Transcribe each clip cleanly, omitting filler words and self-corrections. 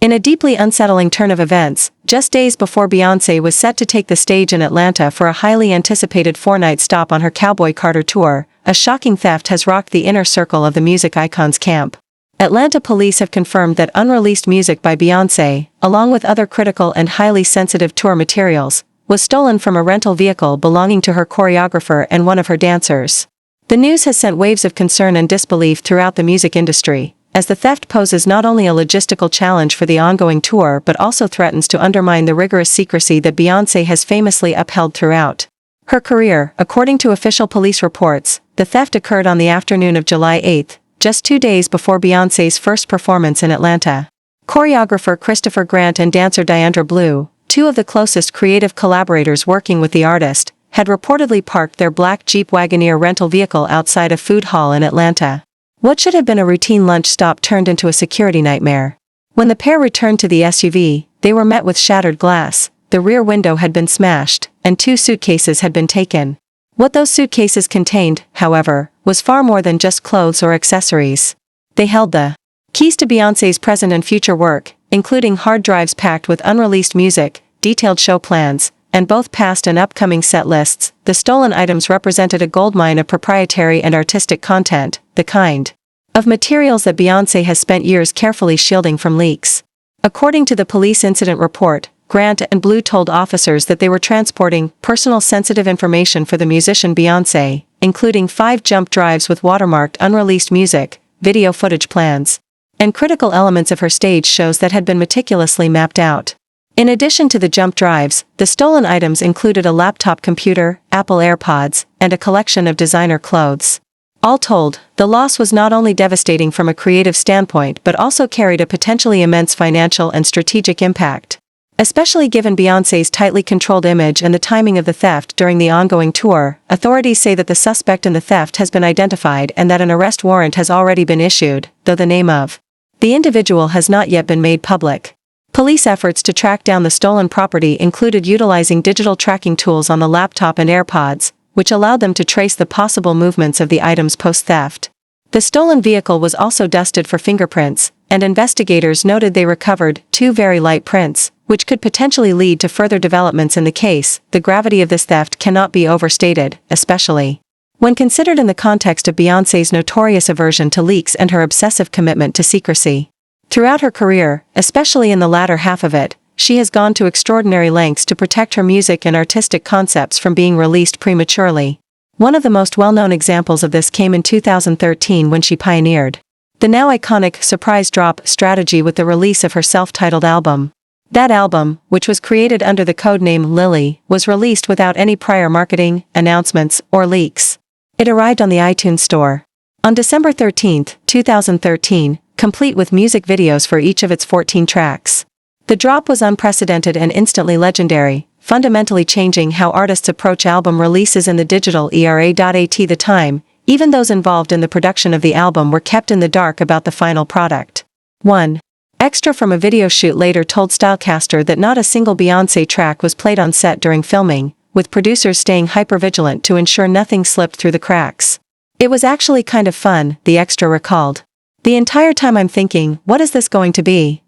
In a deeply unsettling turn of events, just days before Beyoncé was set to take the stage in Atlanta for a highly anticipated four-night stop on her Cowboy Carter Tour, a shocking theft has rocked the inner circle of the music icon's camp. Atlanta police have confirmed that unreleased music by Beyoncé, along with other critical and highly sensitive tour materials, was stolen from a rental vehicle belonging to her choreographer and one of her dancers. The news has sent waves of concern and disbelief throughout the music industry, as the theft poses not only a logistical challenge for the ongoing tour but also threatens to undermine the rigorous secrecy that Beyoncé has famously upheld throughout her career. According to official police reports, the theft occurred on the afternoon of July 8, just 2 days before Beyoncé's first performance in Atlanta. Choreographer Christopher Grant and dancer Diandra Blue, two of the closest creative collaborators working with the artist, had reportedly parked their black Jeep Wagoneer rental vehicle outside a food hall in Atlanta. What should have been a routine lunch stop turned into a security nightmare. When the pair returned to the SUV, they were met with shattered glass, the rear window had been smashed, and 2 suitcases had been taken. What those suitcases contained, however, was far more than just clothes or accessories. They held the keys to Beyoncé's present and future work, including hard drives packed with unreleased music, detailed show plans, and both past and upcoming set lists. The stolen items represented a goldmine of proprietary and artistic content, the kind of materials that Beyoncé has spent years carefully shielding from leaks. According to the police incident report, Grant and Blue told officers that they were transporting personal sensitive information for the musician Beyoncé, including 5 jump drives with watermarked unreleased music, video footage plans, and critical elements of her stage shows that had been meticulously mapped out. In addition to the jump drives, the stolen items included a laptop computer, Apple AirPods, and a collection of designer clothes. All told, the loss was not only devastating from a creative standpoint but also carried a potentially immense financial and strategic impact. Especially given Beyoncé's tightly controlled image and the timing of the theft during the ongoing tour, authorities say that the suspect in the theft has been identified and that an arrest warrant has already been issued, though the name of the individual has not yet been made public. Police efforts to track down the stolen property included utilizing digital tracking tools on the laptop and AirPods, which allowed them to trace the possible movements of the items post-theft. The stolen vehicle was also dusted for fingerprints, and investigators noted they recovered 2 very light prints, which could potentially lead to further developments in the case. The gravity of this theft cannot be overstated, especially when considered in the context of Beyoncé's notorious aversion to leaks and her obsessive commitment to secrecy. Throughout her career, especially in the latter half of it, she has gone to extraordinary lengths to protect her music and artistic concepts from being released prematurely. One of the most well-known examples of this came in 2013 when she pioneered the now iconic surprise drop strategy with the release of her self-titled album. That album, which was created under the codename Lily, was released without any prior marketing, announcements, or leaks. It arrived on the iTunes Store on December 13, 2013, complete with music videos for each of its 14 tracks. The drop was unprecedented and instantly legendary, fundamentally changing how artists approach album releases in the digital era. At the time, even those involved in the production of the album were kept in the dark about the final product. 1 extra from a video shoot later told Stylecaster that not a single Beyoncé track was played on set during filming, with producers staying hypervigilant to ensure nothing slipped through the cracks. "It was actually kind of fun," the extra recalled. "The entire time I'm thinking, what is this going to be?"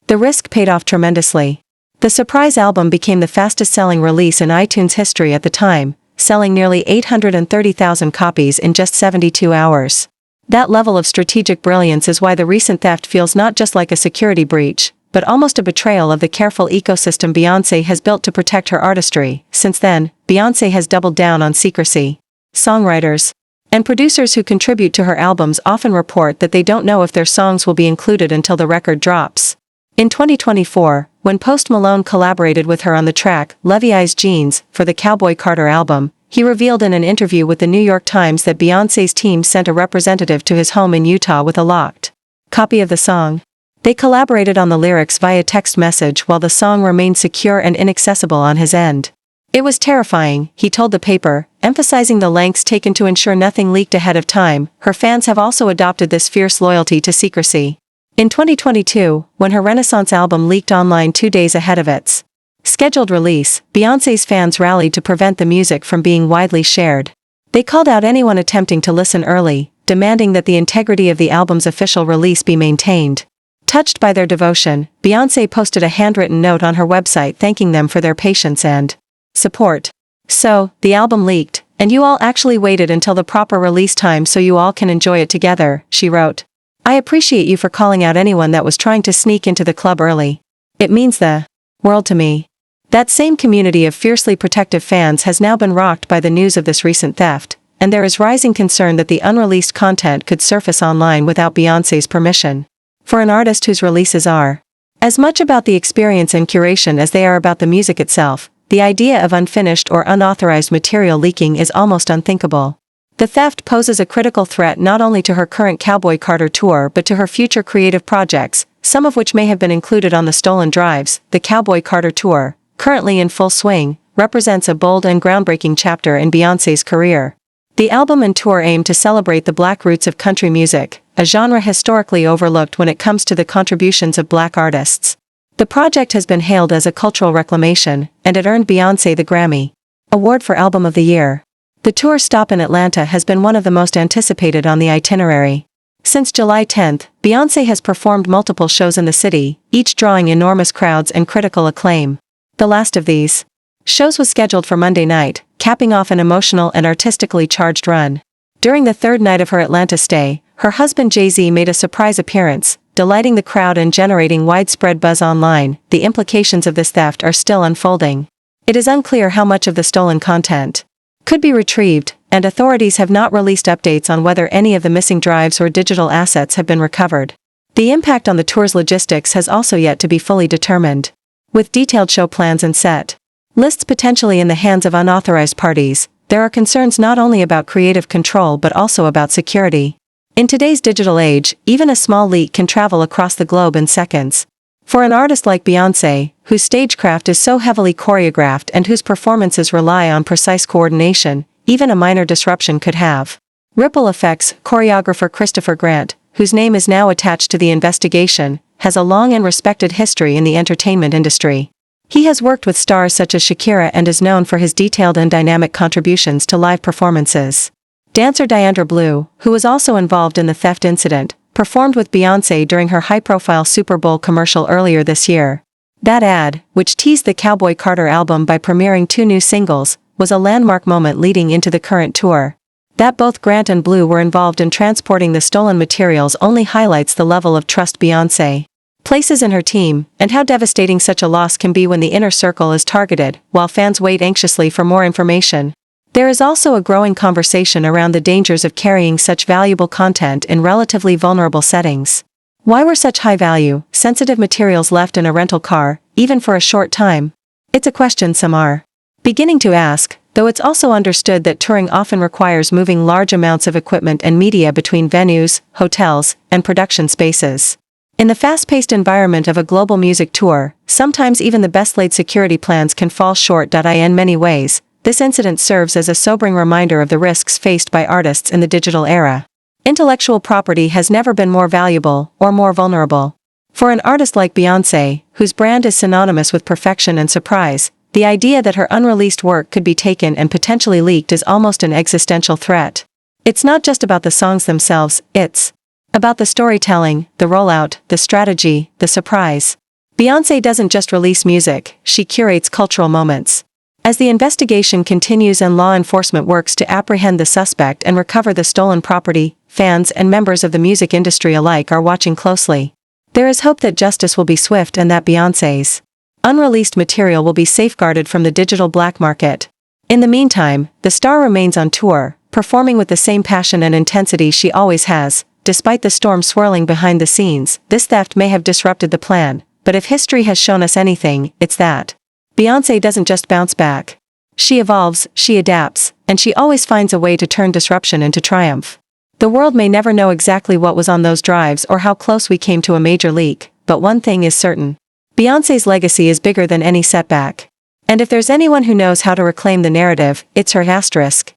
The risk paid off tremendously. The surprise album became the fastest-selling release in iTunes history at the time, selling nearly 830,000 copies in just 72 hours. That level of strategic brilliance is why the recent theft feels not just like a security breach, but almost a betrayal of the careful ecosystem Beyoncé has built to protect her artistry. Since then, Beyoncé has doubled down on secrecy. Songwriters and producers who contribute to her albums often report that they don't know if their songs will be included until the record drops. In 2024, when Post Malone collaborated with her on the track Levi's Jeans for the Cowboy Carter album, he revealed in an interview with the New York Times that Beyoncé's team sent a representative to his home in Utah with a locked copy of the song. They collaborated on the lyrics via text message while the song remained secure and inaccessible on his end. "It was terrifying," he told the paper, emphasizing the lengths taken to ensure nothing leaked ahead of time. Her fans have also adopted this fierce loyalty to secrecy. In 2022, when her Renaissance album leaked online 2 days ahead of its scheduled release, Beyoncé's fans rallied to prevent the music from being widely shared. They called out anyone attempting to listen early, demanding that the integrity of the album's official release be maintained. Touched by their devotion, Beyoncé posted a handwritten note on her website thanking them for their patience and support. "So, the album leaked, and you all actually waited until the proper release time so you all can enjoy it together," she wrote. "I appreciate you for calling out anyone that was trying to sneak into the club early. It means the world to me." That same community of fiercely protective fans has now been rocked by the news of this recent theft, and there is rising concern that the unreleased content could surface online without Beyoncé's permission. For an artist whose releases are as much about the experience and curation as they are about the music itself, the idea of unfinished or unauthorized material leaking is almost unthinkable. The theft poses a critical threat not only to her current Cowboy Carter Tour but to her future creative projects, some of which may have been included on the stolen drives. The Cowboy Carter Tour, currently in full swing, represents a bold and groundbreaking chapter in Beyoncé's career. The album and tour aim to celebrate the Black roots of country music, a genre historically overlooked when it comes to the contributions of Black artists. The project has been hailed as a cultural reclamation, and it earned Beyoncé the Grammy Award for Album of the Year. The tour stop in Atlanta has been one of the most anticipated on the itinerary. Since July 10th, Beyoncé has performed multiple shows in the city, each drawing enormous crowds and critical acclaim. The last of these shows was scheduled for Monday night, capping off an emotional and artistically charged run. During the third night of her Atlanta stay, her husband Jay-Z made a surprise appearance, delighting the crowd and generating widespread buzz online. The implications of this theft are still unfolding. It is unclear how much of the stolen content could be retrieved, and authorities have not released updates on whether any of the missing drives or digital assets have been recovered. The impact on the tour's logistics has also yet to be fully determined. With detailed show plans and set lists potentially in the hands of unauthorized parties, there are concerns not only about creative control but also about security. In today's digital age, even a small leak can travel across the globe in seconds. For an artist like Beyoncé, whose stagecraft is so heavily choreographed and whose performances rely on precise coordination, even a minor disruption could have ripple effects. Choreographer Christopher Grant, whose name is now attached to the investigation, has a long and respected history in the entertainment industry. He has worked with stars such as Shakira and is known for his detailed and dynamic contributions to live performances. Dancer Diandra Blue, who was also involved in the theft incident, performed with Beyoncé during her high-profile Super Bowl commercial earlier this year. That ad, which teased the Cowboy Carter album by premiering 2 new singles, was a landmark moment leading into the current tour. That both Grant and Blue were involved in transporting the stolen materials only highlights the level of trust Beyoncé places in her team, and how devastating such a loss can be when the inner circle is targeted, while fans wait anxiously for more information. There is also a growing conversation around the dangers of carrying such valuable content in relatively vulnerable settings. Why were such high-value, sensitive materials left in a rental car, even for a short time? It's a question some are beginning to ask, though it's also understood that touring often requires moving large amounts of equipment and media between venues, hotels, and production spaces. In the fast-paced environment of a global music tour, sometimes even the best-laid security plans can fall short. In many ways, this incident serves as a sobering reminder of the risks faced by artists in the digital era. Intellectual property has never been more valuable or more vulnerable. For an artist like Beyoncé, whose brand is synonymous with perfection and surprise, the idea that her unreleased work could be taken and potentially leaked is almost an existential threat. It's not just about the songs themselves, it's about the storytelling, the rollout, the strategy, the surprise. Beyoncé doesn't just release music, she curates cultural moments. As the investigation continues and law enforcement works to apprehend the suspect and recover the stolen property, fans and members of the music industry alike are watching closely. There is hope that justice will be swift and that Beyoncé's unreleased material will be safeguarded from the digital black market. In the meantime, the star remains on tour, performing with the same passion and intensity she always has. Despite the storm swirling behind the scenes, this theft may have disrupted the plan, but if history has shown us anything, it's that Beyoncé doesn't just bounce back. She evolves, she adapts, and she always finds a way to turn disruption into triumph. The world may never know exactly what was on those drives or how close we came to a major leak, but one thing is certain. Beyoncé's legacy is bigger than any setback. And if there's anyone who knows how to reclaim the narrative, it's her asterisk.